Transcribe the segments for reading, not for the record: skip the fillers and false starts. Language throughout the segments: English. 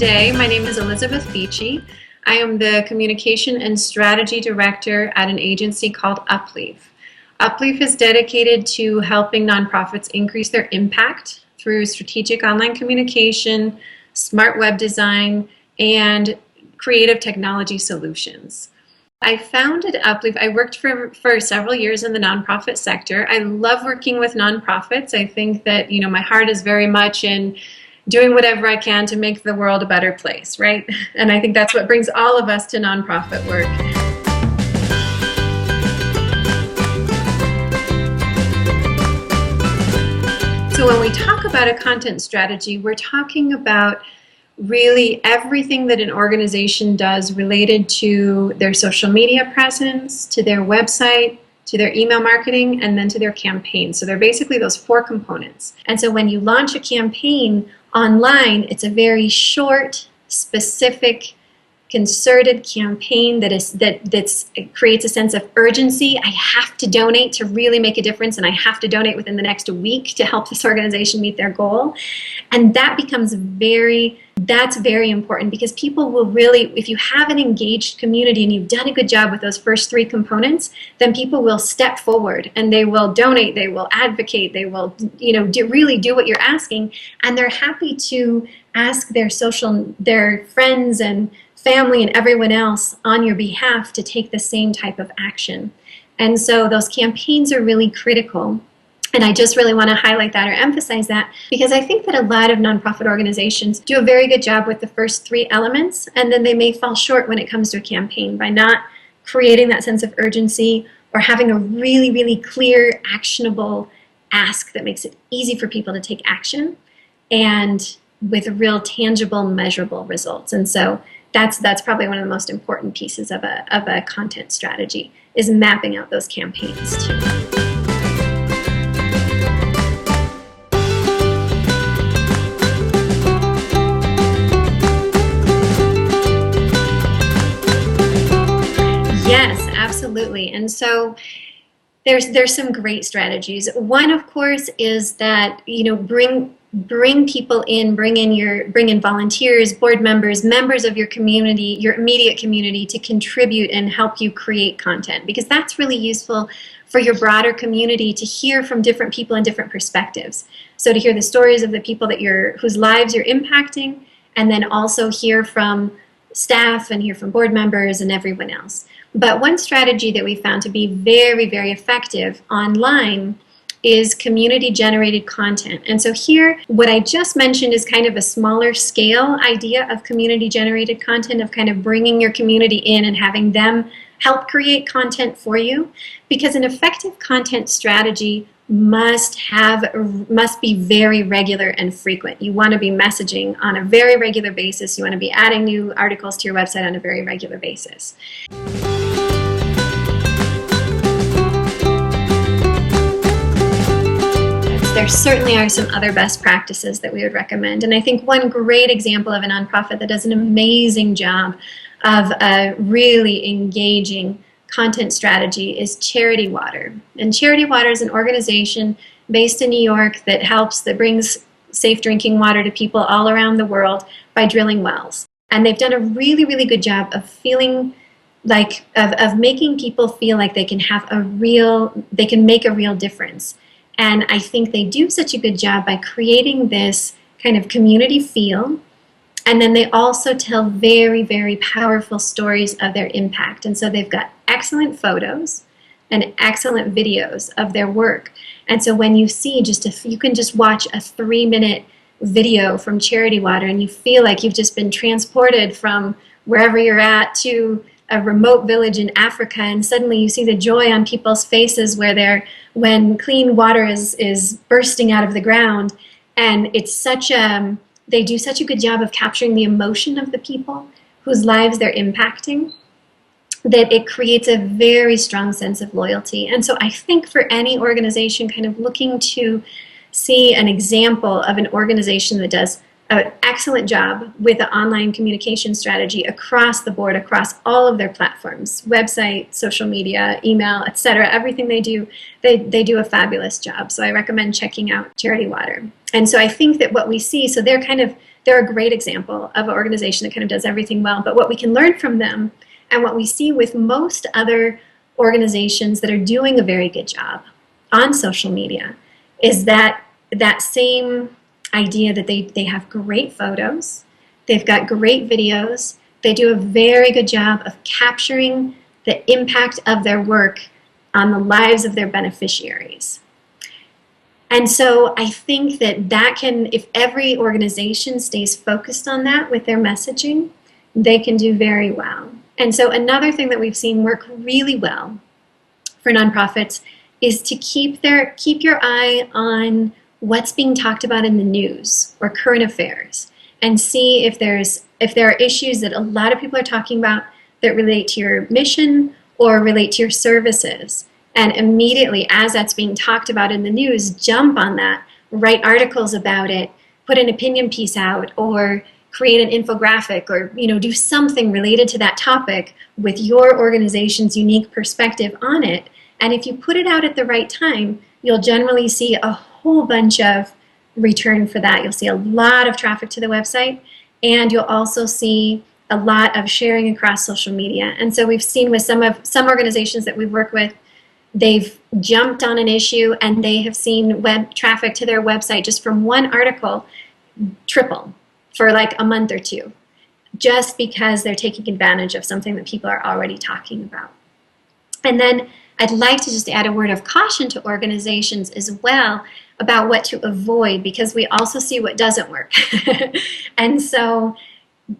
today. My name is Elizabeth Beachy. I am the Communication and Strategy Director at an agency called Upleaf. Upleaf is dedicated to helping nonprofits increase their impact through strategic online communication, smart web design, and creative technology solutions. I founded Upleaf. I worked for several years in the nonprofit sector. I love working with nonprofits. I think that, my heart is very much in doing whatever I can to make the world a better place, right? And I think that's what brings all of us to nonprofit work. So when we talk about a content strategy, we're talking about really everything that an organization does related to their social media presence, to their website, to their email marketing, and then to their campaign. So they're basically those four components. And so when you launch a campaign online, it's a very short, specific, concerted campaign that creates a sense of urgency. I have to donate to really make a difference, and I have to donate within the next week to help this organization meet their goal. And that becomes that's very important, because people will really, if you have an engaged community and you've done a good job with those first three components, then people will step forward and they will donate, they will advocate, they will really do what you're asking, and they're happy to ask their friends and family and everyone else on your behalf to take the same type of action. And so those campaigns are really critical. And I just really want to highlight that or emphasize that, because I think that a lot of nonprofit organizations do a very good job with the first three elements, and then they may fall short when it comes to a campaign by not creating that sense of urgency or having a really, really clear, actionable ask that makes it easy for people to take action and with real tangible, measurable results. And so that's probably one of the most important pieces of a content strategy, is mapping out those campaigns too. Yes, absolutely. And so there's some great strategies. One, of course, is that bring people in, bring in volunteers, board members, members of your community, your immediate community, to contribute and help you create content, because that's really useful for your broader community to hear from different people and different perspectives. So to hear the stories of the people whose lives you're impacting, and then also hear from staff and hear from board members and everyone else. But one strategy that we found to be very, very effective online is community-generated content. And so here, what I just mentioned is kind of a smaller scale idea of community-generated content, of kind of bringing your community in and having them help create content for you, because an effective content strategy must be very regular and frequent. You want to be messaging on a very regular basis. You want to be adding new articles to your website on a very regular basis. There certainly are some other best practices that we would recommend. And I think one great example of a nonprofit that does an amazing job of a really engaging content strategy is Charity Water. And Charity Water is an organization based in New York that brings safe drinking water to people all around the world by drilling wells. And they've done a really, really good job of making people feel like they can make a real difference. And I think they do such a good job by creating this kind of community feel. And then they also tell very, very powerful stories of their impact. And so they've got excellent photos and excellent videos of their work. And so when you see you can just watch a 3-minute video from Charity Water, and you feel like you've just been transported from wherever you're at to a remote village in Africa, and suddenly you see the joy on people's faces when clean water is bursting out of the ground. And it's they do such a good job of capturing the emotion of the people whose lives they're impacting, that it creates a very strong sense of loyalty. And so I think for any organization kind of looking to see an example of an organization that does an excellent job with the online communication strategy across the board, across all of their platforms, website, social media, email, etc. Everything they do a fabulous job. So I recommend checking out Charity Water. And so I think that what we see, so they're kind of they're a great example of an organization that kind of does everything well. But what we can learn from them, and what we see with most other organizations that are doing a very good job on social media, is that same idea that they have great photos, they've got great videos, they do a very good job of capturing the impact of their work on the lives of their beneficiaries. And so I think that can, if every organization stays focused on that with their messaging, they can do very well. And so another thing that we've seen work really well for nonprofits is to keep your eye on what's being talked about in the news or current affairs, and see if there are issues that a lot of people are talking about that relate to your mission or relate to your services. And immediately, as that's being talked about in the news, jump on that, write articles about it, put an opinion piece out, or create an infographic, or do something related to that topic with your organization's unique perspective on it. And if you put it out at the right time, you'll generally see a whole bunch of return for that. You'll see a lot of traffic to the website, and you'll also see a lot of sharing across social media. And so we've seen with some organizations that we've worked with, they've jumped on an issue and they have seen web traffic to their website just from one article triple for like a month or two, just because they're taking advantage of something that people are already talking about. And then I'd like to just add a word of caution to organizations as well about what to avoid, because we also see what doesn't work. And so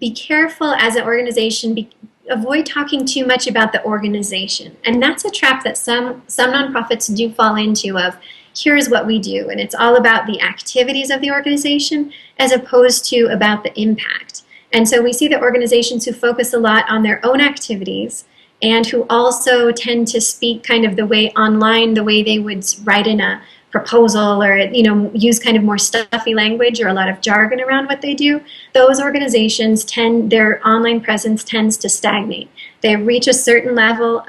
be careful as an organization, avoid talking too much about the organization. And that's a trap that some nonprofits do fall into, of here's what we do, and it's all about the activities of the organization as opposed to about the impact. And so we see that organizations who focus a lot on their own activities and who also tend to speak kind of the way online, the way they would write in a proposal, or use kind of more stuffy language or a lot of jargon around what they do, those organizations their online presence tends to stagnate. They reach a certain level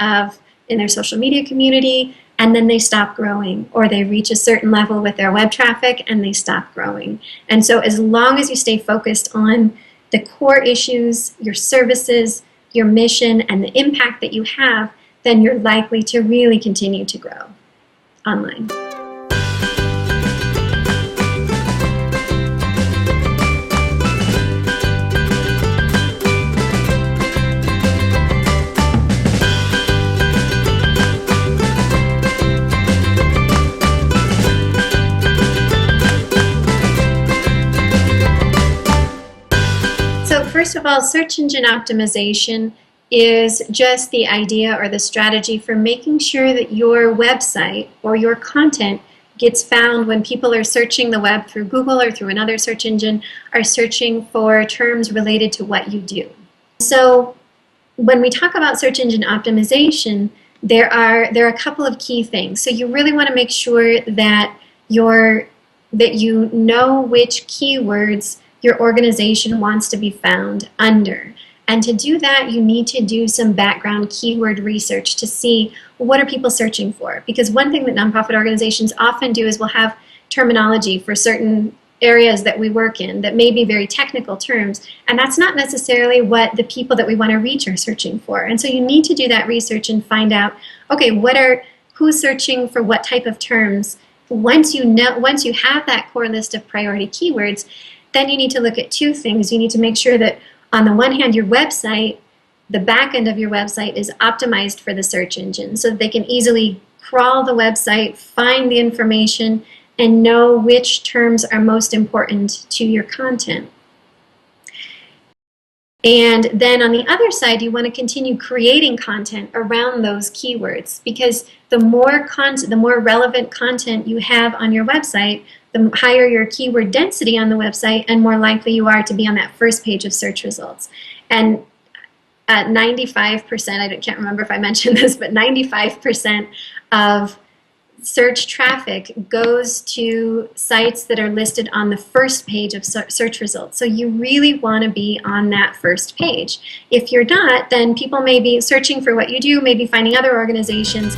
in their social media community, and then they stop growing, or they reach a certain level with their web traffic and they stop growing. And so as long as you stay focused on the core issues, your services, your mission, and the impact that you have, then you're likely to really continue to grow online. First of all, search engine optimization is just the idea or the strategy for making sure that your website or your content gets found when people are searching the web through Google or through another search engine, are searching for terms related to what you do. So when we talk about search engine optimization, there are a couple of key things. So you really want to make sure that you know which keywords your organization wants to be found under. And to do that, you need to do some background keyword research to see what are people searching for. Because one thing that nonprofit organizations often do is we'll have terminology for certain areas that we work in that may be very technical terms, and that's not necessarily what the people that we want to reach are searching for. And so you need to do that research and find out, okay, who's searching for what type of terms. Once you have that core list of priority keywords, then you need to look at two things. You need to make sure that on the one hand, your website, the back end of your website, is optimized for the search engine so that they can easily crawl the website, find the information, and know which terms are most important to your content. And then on the other side, you want to continue creating content around those keywords, because the more relevant content you have on your website, the higher your keyword density on the website, and more likely you are to be on that first page of search results. And 95%, I can't remember if I mentioned this, but 95% of search traffic goes to sites that are listed on the first page of search results. So you really want to be on that first page. If you're not, then people may be searching for what you do, maybe finding other organizations.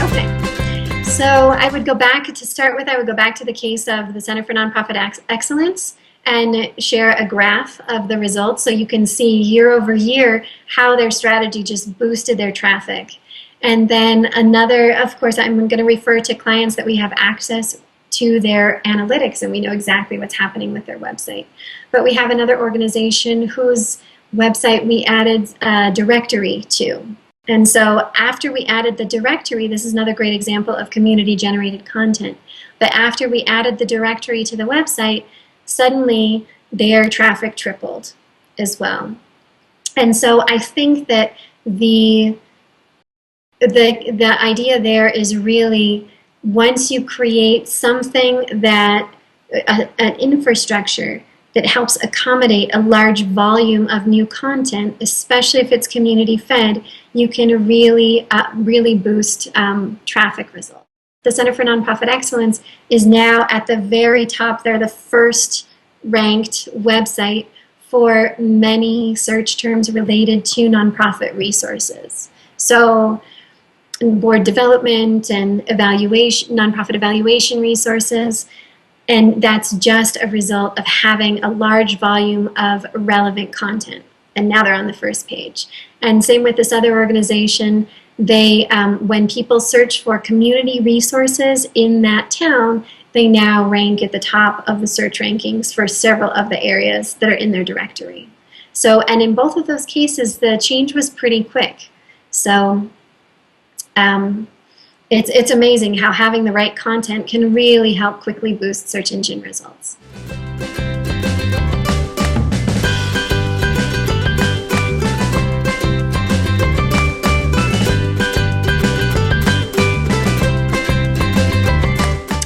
Okay, so So I would go back to start with, I would go back to the case of the Center for Nonprofit Excellence and share a graph of the results so you can see year over year how their strategy just boosted their traffic. And then another, of course, I'm going to refer to clients that we have access to their analytics and we know exactly what's happening with their website. But we have another organization whose website we added a directory to. And so after we added the directory, this is another great example of community-generated content. But after we added the directory to the website, suddenly their traffic tripled as well. And so I think that the idea there is really once you create something that, an infrastructure that helps accommodate a large volume of new content, especially if it's community fed, you can really, really boost traffic results. The Center for Nonprofit Excellence is now at the very top. They're the first ranked website for many search terms related to nonprofit resources. So board development and evaluation, nonprofit evaluation resources, and that's just a result of having a large volume of relevant content. And now they're on the first page. And same with this other organization. They, when people search for community resources in that town, they now rank at the top of the search rankings for several of the areas that are in their directory. So, and in both of those cases, the change was pretty quick. So, it's amazing how having the right content can really help quickly boost search engine results.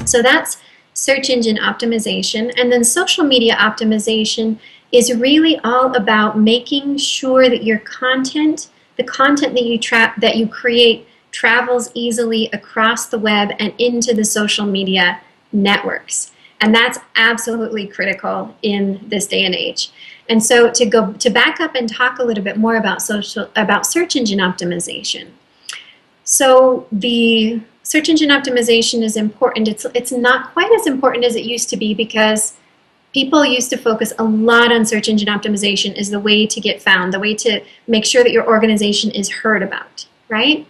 So that's search engine optimization. And then social media optimization is really all about making sure that your content, the content that you create, travels easily across the web and into the social media networks. And that's absolutely critical in this day and age. And so to back up and talk a little bit more about search engine optimization. So the search engine optimization is important. It's not quite as important as it used to be because people used to focus a lot on search engine optimization as the way to get found, the way to make sure that your organization is heard about, right?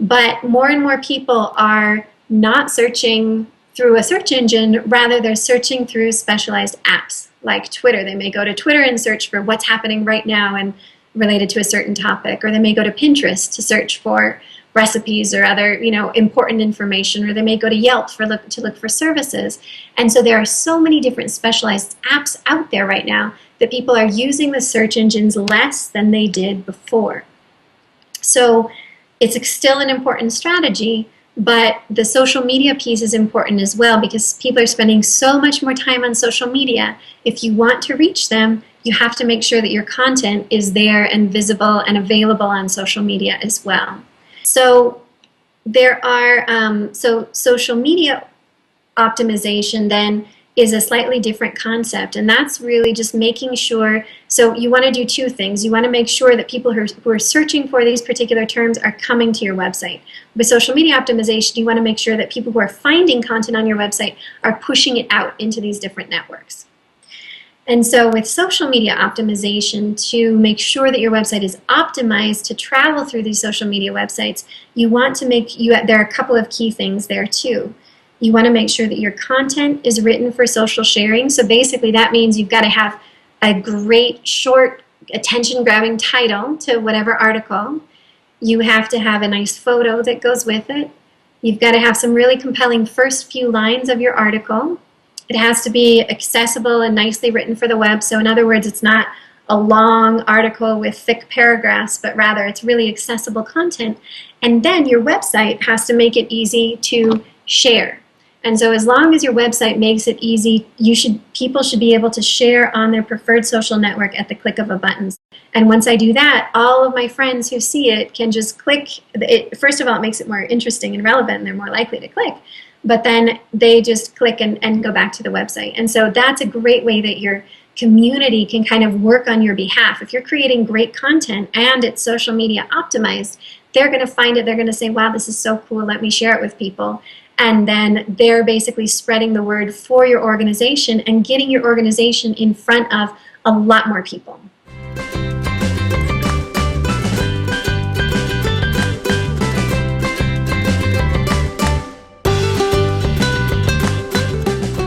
But more and more people are not searching through a search engine, rather they're searching through specialized apps like Twitter. They may go to Twitter and search for what's happening right now and related to a certain topic, or they may go to Pinterest to search for recipes or other, important information, or they may go to Yelp to look for services. And so there are so many different specialized apps out there right now that people are using the search engines less than they did before. So it's still an important strategy, but the social media piece is important as well because people are spending so much more time on social media. If you want to reach them, you have to make sure that your content is there and visible and available on social media as well. So there are, so social media optimization then is a slightly different concept, and that's really just making sure, so you want to do two things. You want to make sure that people who are searching for these particular terms are coming to your website. With social media optimization, you want to make sure that people who are finding content on your website are pushing it out into these different networks. And so with social media optimization, to make sure that your website is optimized to travel through these social media websites, you want to there are a couple of key things there too. You want to make sure that your content is written for social sharing. So basically that means you've got to have a great, short, attention-grabbing title to whatever article. You have to have a nice photo that goes with it. You've got to have some really compelling first few lines of your article. It has to be accessible and nicely written for the web. So in other words, it's not a long article with thick paragraphs, but rather it's really accessible content. And then your website has to make it easy to share. And so as long as your website makes it easy, people should be able to share on their preferred social network at the click of a button. And once I do that, all of my friends who see it can just click. First of all, it makes it more interesting and relevant, and they're more likely to click. But then they just click and go back to the website. And so that's a great way that your community can kind of work on your behalf. If you're creating great content and it's social media optimized, they're going to find it, they're going to say, wow, this is so cool, let me share it with people. and then they're basically spreading the word for your organization and getting your organization in front of a lot more people.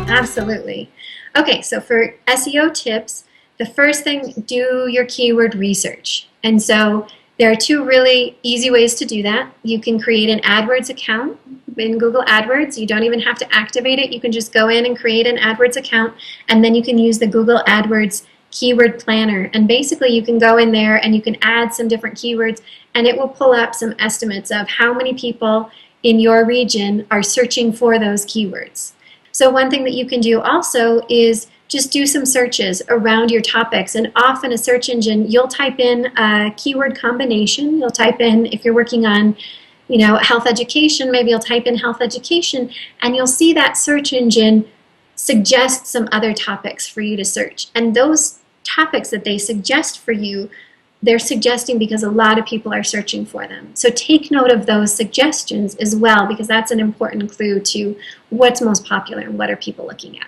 Absolutely. Okay, so for SEO tips, the first thing, do your keyword research. And so there are two really easy ways to do that. You can create an AdWords account in Google AdWords. You don't even have to activate it. You can just go in and create an AdWords account, and then you can use the Google AdWords keyword planner. And basically you can go in there and you can add some different keywords, and it will pull up some estimates of how many people in your region are searching for those keywords. So one thing that you can do also is just do some searches around your topics, and often a search engine, you'll type in a keyword combination. You'll type in, if you're working on, health education, maybe you'll type in health education, and you'll see that search engine suggest some other topics for you to search. And those topics that they suggest for you, they're suggesting because a lot of people are searching for them. So take note of those suggestions as well, because that's an important clue to what's most popular and what are people looking at.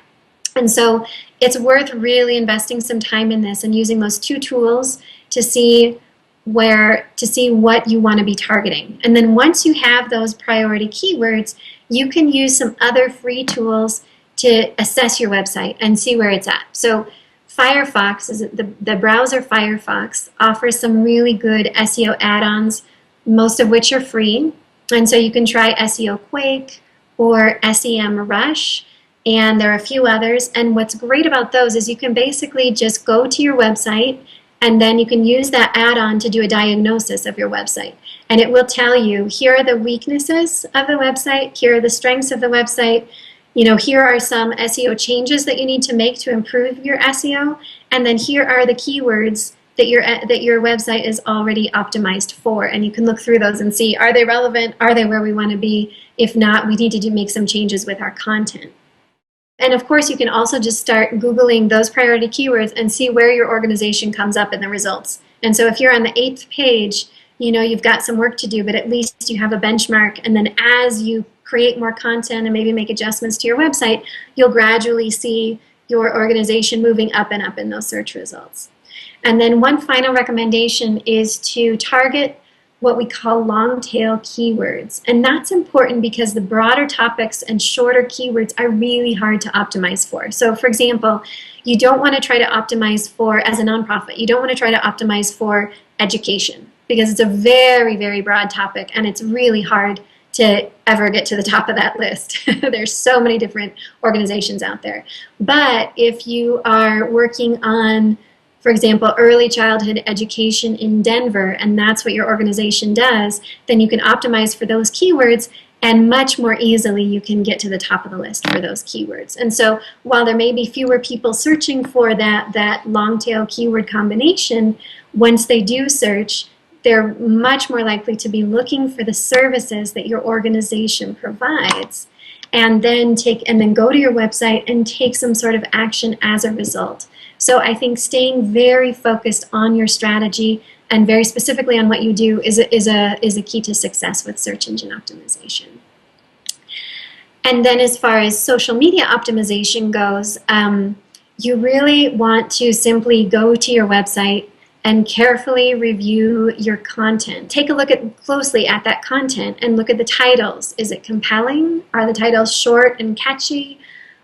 And so it's worth really investing some time in this and using those two tools to see what you want to be targeting. And then once you have those priority keywords, you can use some other free tools to assess your website and see where it's at. So Firefox, the browser Firefox, offers some really good SEO add-ons, most of which are free. And so you can try SEO Quake or SEM Rush, and there are a few others. And what's great about those is you can basically just go to your website, and then you can use that add-on to do a diagnosis of your website. And it will tell you, here are the weaknesses of the website, here are the strengths of the website, here are some SEO changes that you need to make to improve your SEO, and then here are the keywords that your website is already optimized for. And you can look through those and see, are they relevant? Are they where we want to be? If not, we need to make some changes with our content. And of course, you can also just start Googling those priority keywords and see where your organization comes up in the results. And so if you're on the 8th page, you've got some work to do, but at least you have a benchmark. And then as you create more content and maybe make adjustments to your website, you'll gradually see your organization moving up and up in those search results. And then one final recommendation is to target what we call long tail keywords. And that's important because the broader topics and shorter keywords are really hard to optimize for. So for example, you don't want to try to optimize for, as a nonprofit, you don't want to try to optimize for education, because it's a very, very broad topic and it's really hard to ever get to the top of that list. There's so many different organizations out there. But if you are working on, for example, early childhood education in Denver, and that's what your organization does, then you can optimize for those keywords, and much more easily you can get to the top of the list for those keywords. And so while there may be fewer people searching for that long tail keyword combination, once they do search, they're much more likely to be looking for the services that your organization provides, and then go to your website and take some sort of action as a result. So I think staying very focused on your strategy and very specifically on what you do is a key to success with search engine optimization. And then as far as social media optimization goes, you really want to simply go to your website and carefully review your content. Take a look closely at that content and look at the titles. Is it compelling? Are the titles short and catchy?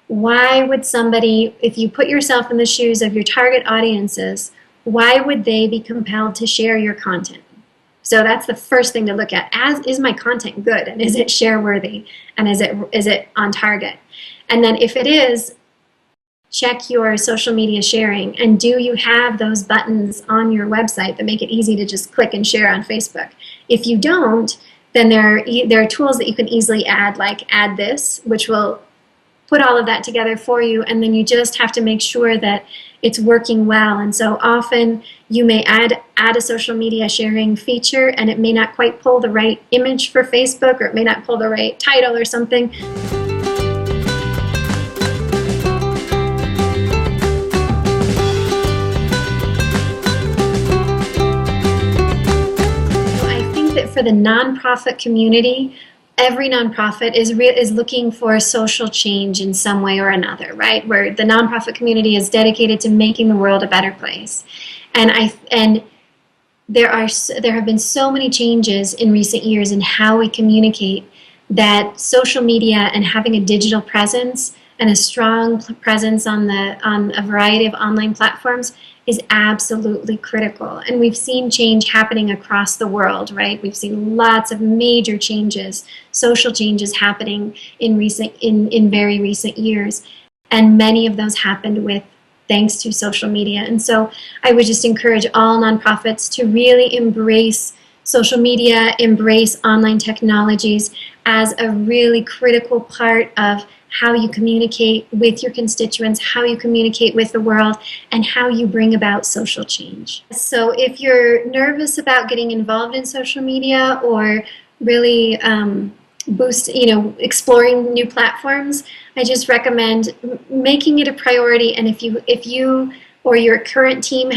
Why would somebody, if you put yourself in the shoes of your target audiences, why would they be compelled to share your content? So that's the first thing to look at. Is my content good, and is it share worthy, and is it on target? And then if it is, check your social media sharing, and do you have those buttons on your website that make it easy to just click and share on Facebook? If you don't, then there are tools that you can easily add, like Add This, which will put all of that together for you, and then you just have to make sure that it's working well. And so often you may add a social media sharing feature, and it may not quite pull the right image for Facebook, or it may not pull the right title or something. For the nonprofit community, every nonprofit is looking for social change in some way or another, right? Where the nonprofit community is dedicated to making the world a better place. And there have been so many changes in recent years in how we communicate that social media and having a digital presence and a strong presence on a variety of online platforms is absolutely critical. And we've seen change happening across the world, right? We've seen lots of major changes, social changes happening in very recent years. And many of those happened thanks to social media. And so I would just encourage all nonprofits to really embrace social media, embrace online technologies as a really critical part of how you communicate with your constituents, how you communicate with the world, and how you bring about social change. So if you're nervous about getting involved in social media or really exploring new platforms, I just recommend making it a priority. And if you or your current team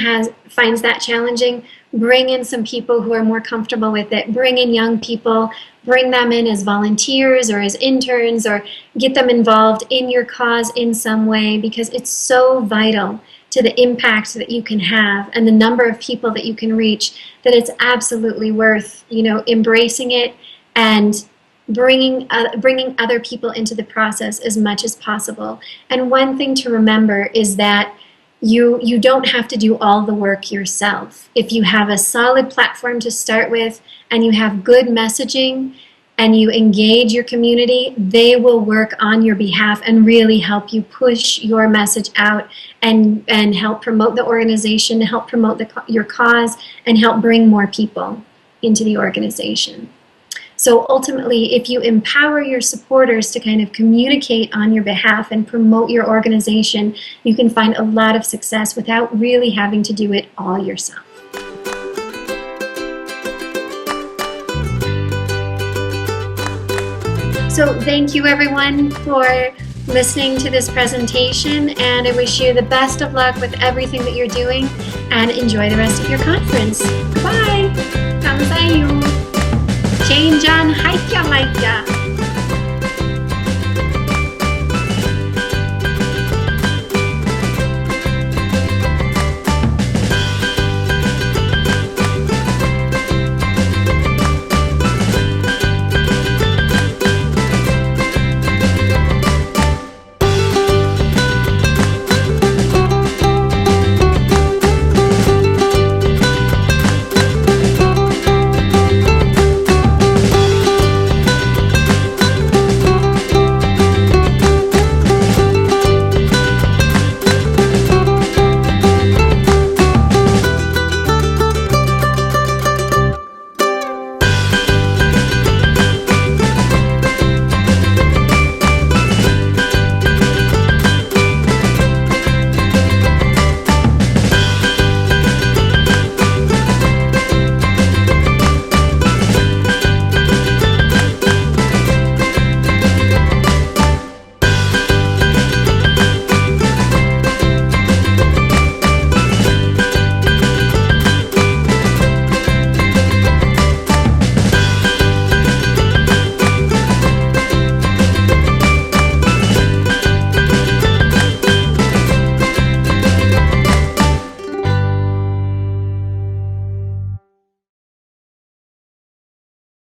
finds that challenging, bring in some people who are more comfortable with it. Bring in young people, bring them in as volunteers or as interns, or get them involved in your cause in some way, because it's so vital to the impact that you can have and the number of people that you can reach, that it's absolutely worth, embracing it and bringing other people into the process as much as possible. And one thing to remember is that you don't have to do all the work yourself. If you have a solid platform to start with and you have good messaging and you engage your community, they will work on your behalf and really help you push your message out and help promote the organization, help promote your cause, and help bring more people into the organization. So ultimately, if you empower your supporters to kind of communicate on your behalf and promote your organization, you can find a lot of success without really having to do it all yourself. So thank you everyone for listening to this presentation, and I wish you the best of luck with everything that you're doing, and enjoy the rest of your conference. Bye! 감사해요. ChangeON, 하이캬 마이캬.